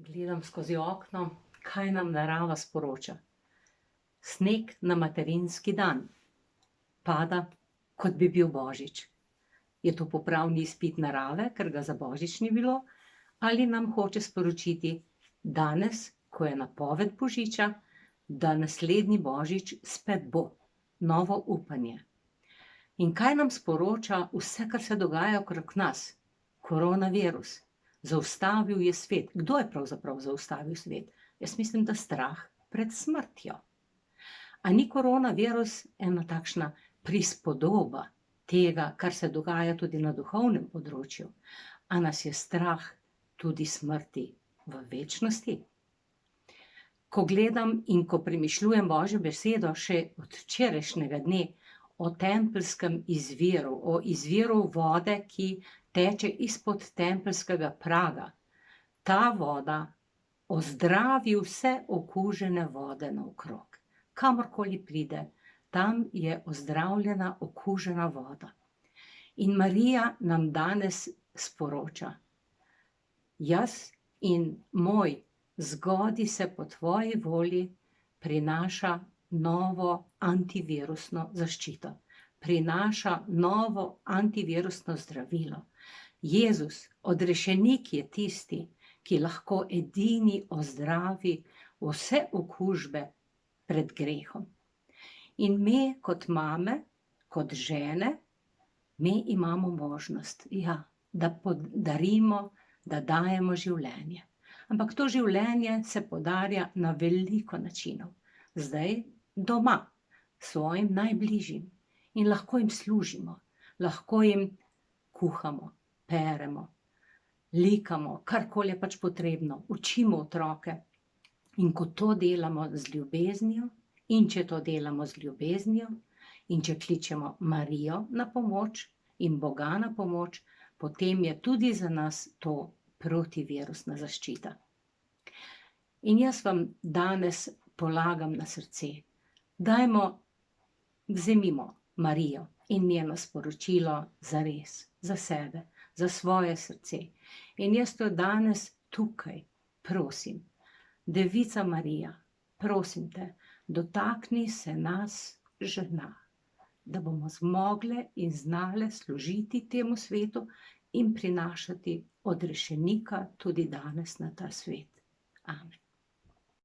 Gledam skozi okno, kaj nam narava sporoča. Sneg na materinski dan. Pada, kot bi bil božič. Je to popravni izpit narave, ker ga za božič ni bilo, ali nam hoče sporočiti danes, ko je napoved božiča, da naslednji božič spet bo. Novo upanje. In kaj nam sporoča vse, kar se dogaja okrog nas? Koronavirus. Zaustavil je svet. Kdo je pravzaprav zaustavil svet? Jaz mislim, da strah pred smrtjo. A ni koronavirus ena takšna prispodoba tega, kar se dogaja tudi na duhovnem področju? A nas je strah tudi smrti v večnosti? Ko gledam in ko premišljujem Božjo besedo še od včerajšnjega dne o tempeljskem izviru, o izviru vode, ki teče izpod tempeljskega praga, ta voda ozdravi vse okužene vode naokrog. Kamorkoli pride, tam je ozdravljena okužena voda. In Marija nam danes sporoča: jaz in moj zgodi se po tvoji volji prinaša novo antivirusno zaščito. Prinaša novo antivirusno zdravilo. Jezus, odrešenik, je tisti, ki lahko edini ozdravi vse okužbe pred grehom. In mi kot mame, kot žene, mi imamo možnost, da podarimo, da dajemo življenje. Ampak to življenje se podarja na veliko načinov. Zdaj doma, svojim najbližjim. In lahko jim služimo, lahko jim kuhamo, peremo, likamo, karkoli je pač potrebno, učimo otroke. In ko to delamo z ljubeznijo, in če to delamo z ljubeznijo, in če kličemo Marijo na pomoč in Boga na pomoč, potem je tudi za nas to protivirusna zaščita. In jaz vam danes polagam na srce, vzemimo Marijo in njeno sporočilo zares, za sebe, za svoje srce. In jaz to danes tukaj prosim, Devica Marija, prosim te, dotakni se nas žena, da bomo zmogle in znale služiti temu svetu in prinašati odrešenika tudi danes na ta svet. Amen.